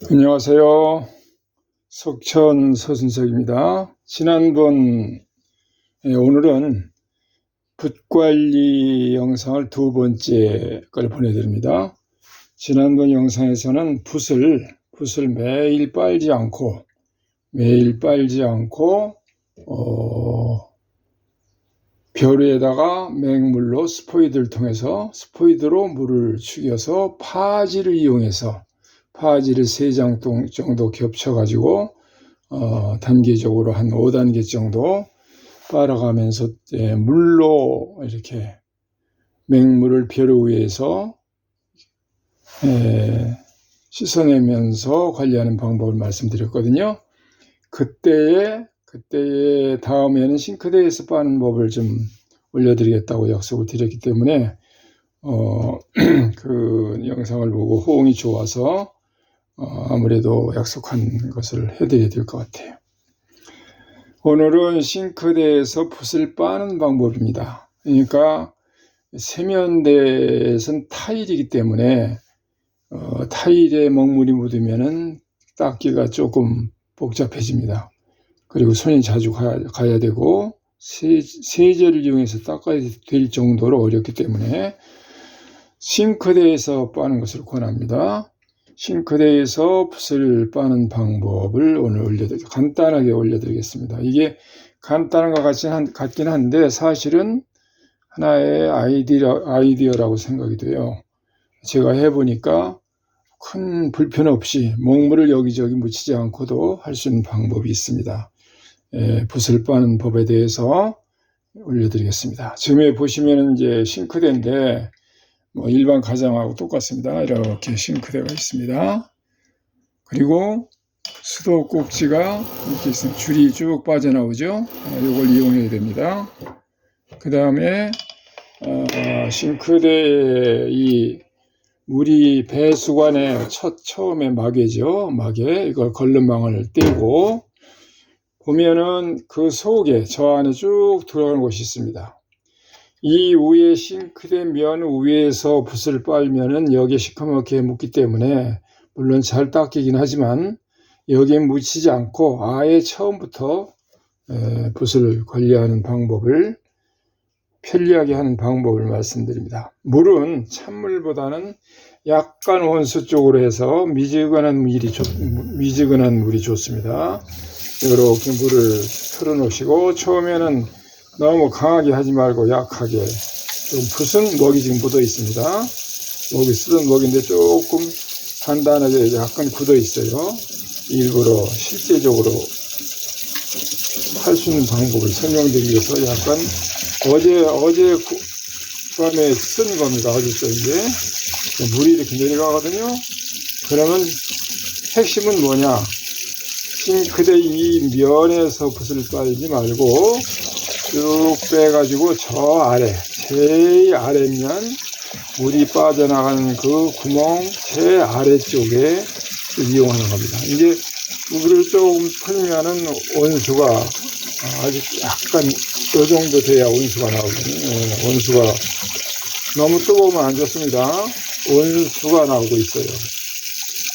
안녕하세요. 석천 서순석입니다. 오늘은 붓 관리 영상을 두 번째 걸 보내드립니다. 지난번 영상에서는 붓을 매일 빨지 않고 벼루에다가 맹물로 스포이드로 물을 죽여서 파지를 이용해서 파지를 3장 정도 겹쳐가지고 단계적으로 한 5단계 정도 빨아가면서 물로 이렇게 맹물을 벼루 위에서 씻어내면서 관리하는 방법을 말씀드렸거든요. 그때의 다음에는 싱크대에서 빠는 법을 좀 올려드리겠다고 약속을 드렸기 때문에 그 영상을 보고 호응이 좋아서 아무래도 약속한 것을 해드려야 될 것 같아요. 오늘은 싱크대에서 붓을 빠는 방법입니다. 그러니까 세면대에선 타일이기 때문에 타일에 먹물이 묻으면은 닦기가 조금 복잡해집니다. 그리고 손이 자주 가야 되고 세제를 이용해서 닦아야 될 정도로 어렵기 때문에 싱크대에서 빠는 것을 권합니다. 싱크대에서 붓을 빠는 방법을 오늘 간단하게 올려드리겠습니다. 이게 간단한 것 같긴 한데 사실은 하나의 아이디어라고 생각이 돼요. 제가 해보니까 큰 불편 없이 먹물을 여기저기 묻히지 않고도 할 수 있는 방법이 있습니다. 붓을 빠는 법에 대해서 올려드리겠습니다. 지금 보시면은 이제 싱크대인데 일반 가정하고 똑같습니다. 이렇게 싱크대가 있습니다. 그리고 수도 꼭지가 이렇게 있으면 줄이 쭉 빠져나오죠. 이걸 이용해야 됩니다. 그 다음에 싱크대에 이 물이 배수관의 처음에 마개죠. 이걸 걸름망을 떼고 보면은 그 속에 저 안에 쭉 들어가는 곳이 있습니다. 이 위에 싱크대 면 위에서 붓을 빨면은 여기에 시커멓게 묻기 때문에 물론 잘 닦이긴 하지만 여기에 묻히지 않고 아예 처음부터 붓을 관리하는 방법을 편리하게 하는 방법을 말씀드립니다. 물은 찬물보다는 약간 온수 쪽으로 해서 미지근한 물이 좋습니다. 이렇게 물을 틀어 놓으시고 처음에는 너무 강하게 하지 말고 약하게. 붓은 먹이 지금 묻어 있습니다. 쓰던 먹인데 조금 단단하게 약간 굳어 있어요. 일부러 실제적으로 할 수 있는 방법을 설명드리기 위해서 약간 어제 밤에 쓴 겁니다. 어제 이제 물이 이렇게 내려가거든요. 그러면 핵심은 뭐냐? 싱크대 이 면에서 붓을 빨지 말고 쭉 빼가지고 저 아래, 제일 아래면 물이 빠져나가는 그 구멍 제일 아래쪽에 이용하는 겁니다. 이게 물을 조금 풀면은 온수가 아직 약간 이 정도 돼야 온수가 나오거든요. 온수가 너무 뜨거우면 안 좋습니다. 온수가 나오고 있어요.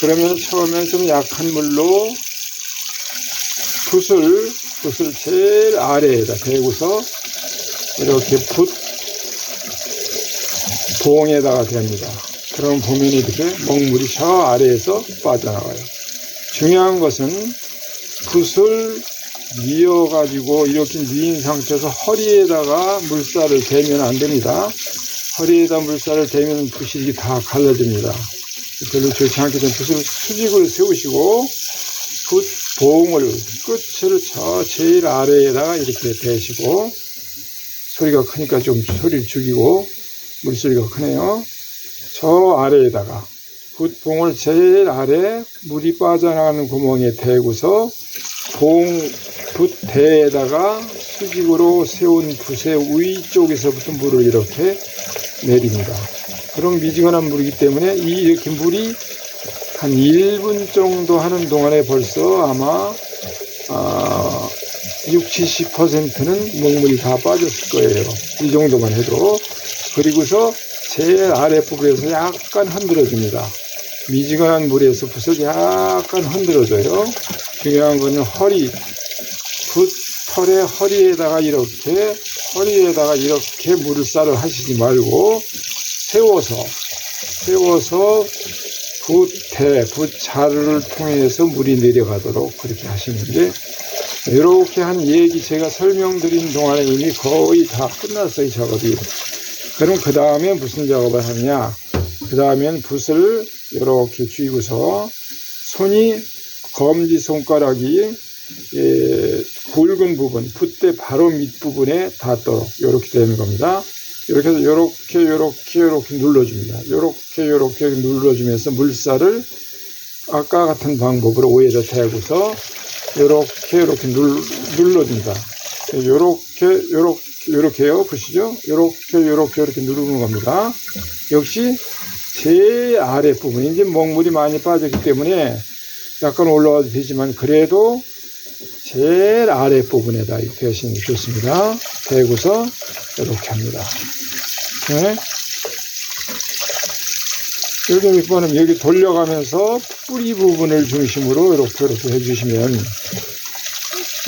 그러면 처음엔 좀 약한 물로 붓을 제일 아래에다 대고서 이렇게 봉에다가 댑니다. 그럼 보면 이렇게 먹물이 저 아래에서 빠져나가요. 중요한 것은 붓을 미어가지고 이렇게 미인 상태에서 허리에다가 물살을 대면 안 됩니다. 허리에다 물살을 대면 붓이 다 갈라집니다. 별로 좋지 않게 된 붓을 수직으로 세우시고 봉을 끝을 저 제일 아래에다가 이렇게 대시고 소리가 크니까 좀 소리를 죽이고 물소리가 크네요. 저 아래에다가 붓봉을 제일 아래 물이 빠져나가는 구멍에 대고서 붓대에다가 수직으로 세운 붓의 위쪽에서부터 물을 이렇게 내립니다. 그럼 미지근한 물이기 때문에 이렇게 물이 한 1분 정도 하는 동안에 벌써 아마 60~70%는 먹물이 다 빠졌을 거예요. 이 정도만 해도. 그리고서 제일 아랫부분에서 약간 흔들어 줍니다. 미지근한 물에서 붓을 약간 흔들어줘요. 중요한 거는 붓털의 허리에다가 이렇게 물을 하시지 말고 세워서 붓자루를 통해서 물이 내려가도록 그렇게 하시는데, 이렇게 한 얘기 제가 설명드린 동안에 이미 거의 다 끝났어요, 작업이. 그럼 그 다음에 무슨 작업을 하느냐? 그 다음엔 붓을 이렇게 쥐고서 검지손가락이 굵은 부분, 붓대 바로 밑부분에 닿도록 이렇게 되는 겁니다. 이렇게 해서 이렇게 눌러줍니다. 이렇게 눌러주면서 물살을 아까 같은 방법으로 오해를 대고서 이렇게 눌러줍니다. 이렇게요, 보시죠? 이렇게 누르는 겁니다. 역시 제일 아랫부분, 이제 먹물이 많이 빠졌기 때문에 약간 올라와도 되지만, 그래도 제일 아랫부분에다 이렇게 하시는 게 좋습니다. 대고서 이렇게 합니다. 네. 이렇게 몇 번은 여기 돌려가면서 뿌리 부분을 중심으로 이렇게 해주시면,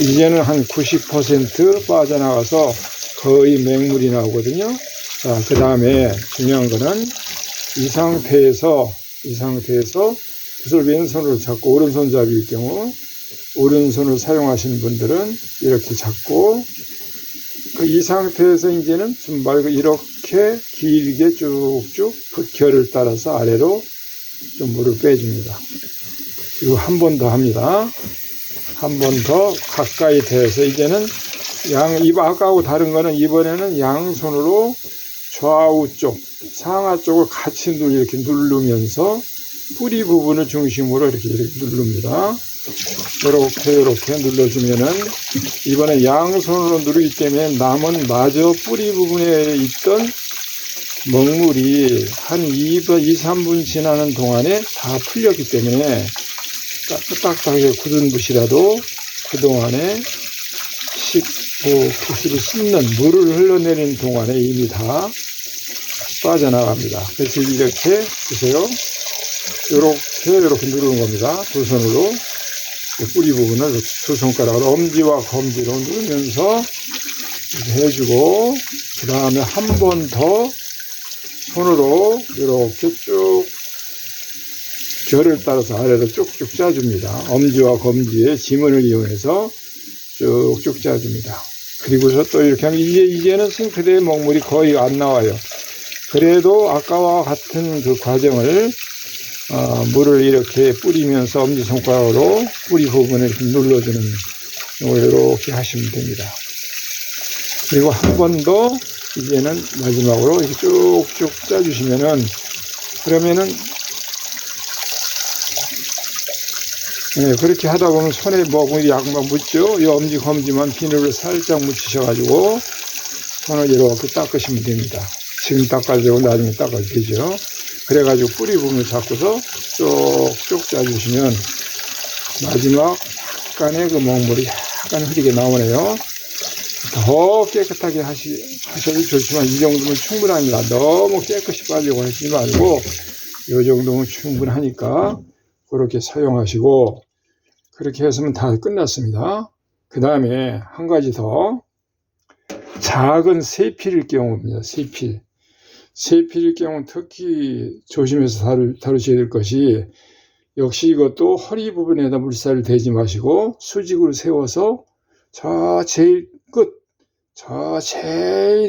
이제는 한 90% 빠져나가서 거의 맹물이 나오거든요. 자, 그 다음에 중요한 거는 이 상태에서 붓을 왼손으로 잡고, 오른손잡이일 경우 오른손을 사용하시는 분들은 이렇게 잡고, 이 상태에서 이제는 좀 말고 이렇게 길게 쭉쭉 붓결을 따라서 아래로 좀 물을 빼줍니다. 그리고 한 번 더 합니다. 한 번 더 가까이 대서, 이제는 아까하고 다른 거는 이번에는 양손으로 좌우 쪽, 상하 쪽을 같이 이렇게 누르면서 뿌리 부분을 중심으로 이렇게 누릅니다. 이렇게 눌러주면은, 이번에 양손으로 누르기 때문에 남은 마저 뿌리 부분에 있던 먹물이 한 2-3분 지나는 동안에 다 풀렸기 때문에, 딱딱하게 굳은 붓이라도 그동안에 붓을 씻는 물을 흘러내리는 동안에 이미 다 빠져나갑니다. 그래서 이렇게 보세요. 이렇게 누르는 겁니다. 두 손으로 뿌리 부분을 두 손가락으로 엄지와 검지로 누르면서 이렇게 해주고, 그 다음에 한 번 더 손으로 이렇게 쭉 결을 따라서 아래로 쭉쭉 짜줍니다. 엄지와 검지의 지문을 이용해서 쭉쭉 짜줍니다. 그리고서 또 이렇게 하면 이제는 싱크대에 먹물이 거의 안 나와요. 그래도 아까와 같은 그 과정을 물을 이렇게 뿌리면서 엄지손가락으로 뿌리 부분을 이렇게 눌러주는, 이렇게 하시면 됩니다. 그리고 한 번 더 이제는 마지막으로 이렇게 쭉쭉 짜주시면은, 그러면은 그렇게 하다 보면 손에 먹물이 약간 묻죠. 이 엄지 검지만 비누를 살짝 묻히셔가지고 손을 이렇게 닦으시면 됩니다. 지금 닦아도 되고 나중에 닦아도 되죠. 그래가지고 뿌리 부분을 잡고서 쭉쭉 짜주시면 마지막 약간의 그 먹물이 약간 흐리게 나오네요. 더 깨끗하게 하셔도 좋지만, 이 정도면 충분합니다. 너무 깨끗이 빠지고 하시지 말고, 이 정도면 충분하니까 그렇게 사용하시고, 그렇게 했으면 다 끝났습니다. 그 다음에 한 가지 더, 작은 세필일 경우입니다. 세필일 경우는 특히 조심해서 다루셔야 될 것이, 역시 이것도 허리 부분에다 물살을 대지 마시고 수직으로 세워서 제일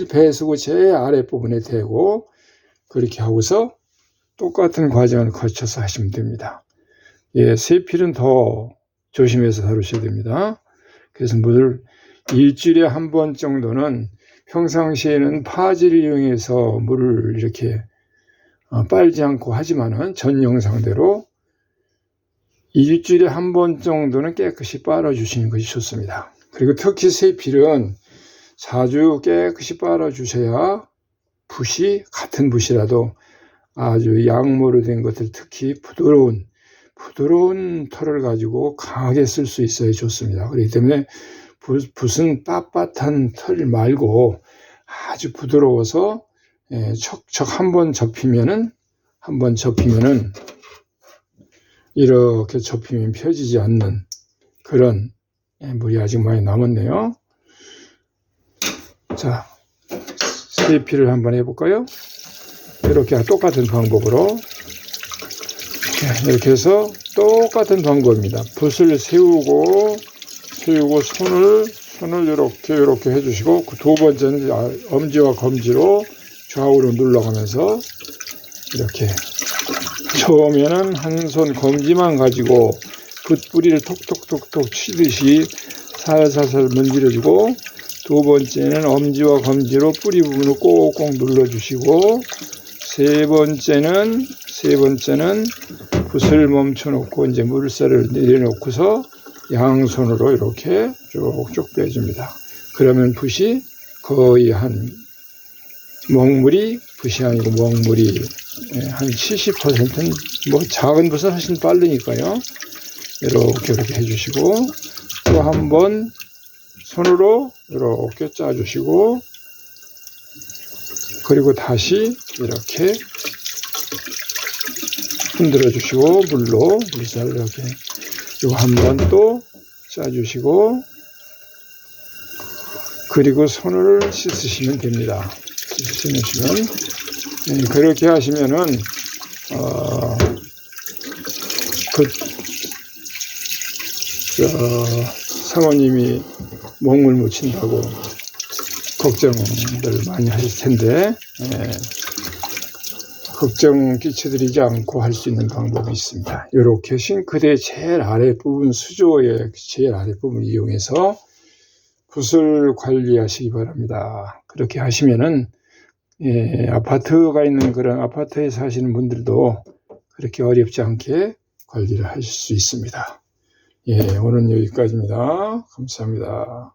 배수구 제일 아랫부분에 대고, 그렇게 하고서 똑같은 과정을 거쳐서 하시면 됩니다. 세필은 더 조심해서 다루셔야 됩니다. 그래서 물을 일주일에 한 번 정도는, 평상시에는 파지를 이용해서 물을 이렇게 빨지 않고 하지만은 전 영상대로 일주일에 한 번 정도는 깨끗이 빨아주시는 것이 좋습니다. 그리고 특히 세필은 자주 깨끗이 빨아주셔야 붓이, 같은 붓이라도 아주 양모로 된 것들, 특히 부드러운 털을 가지고 강하게 쓸 수 있어야 좋습니다. 그렇기 때문에 붓은 빳빳한 털 말고 아주 부드러워서 척척 한 번 접히면은 이렇게 접히면 펴지지 않는 그런 물이 아직 많이 남았네요. 자, 세피를 한번 해볼까요? 이렇게 똑같은 방법으로 이렇게 해서 똑같은 방법입니다. 붓을 세우고 손을 이렇게 해주시고, 그 두 번째는 엄지와 검지로 좌우로 눌러가면서 이렇게, 처음에는 한 손 검지만 가지고 붓뿌리를 톡톡톡톡 치듯이 살살살 문지러주고, 두 번째는 엄지와 검지로 뿌리 부분을 꼭꼭 눌러주시고, 세 번째는 붓을 멈춰놓고 이제 물살을 내려놓고서 양손으로 이렇게 쭉쭉 빼줍니다. 그러면 붓이 거의 붓이 아니고 먹물이 한 70%는 뭐 작은 붓은 훨씬 빠르니까요. 이렇게 해주시고, 또 한 번 손으로 이렇게 짜주시고, 그리고 다시 이렇게 흔들어 주시고, 물살 이렇게 이거 한 번 또 짜주시고, 그리고 손을 씻으시면 됩니다. 씻으시면, 그렇게 하시면은 사모님이 먹물 묻힌다고 걱정들 많이 하실 텐데, 걱정 끼쳐드리지 않고 할 수 있는 방법이 있습니다. 이렇게 싱크대 제일 아랫부분, 수조의 제일 아랫부분을 이용해서 붓을 관리하시기 바랍니다. 그렇게 하시면은 아파트가 있는 그런 아파트에 사시는 분들도 그렇게 어렵지 않게 관리를 하실 수 있습니다. 오늘은 여기까지입니다. 감사합니다.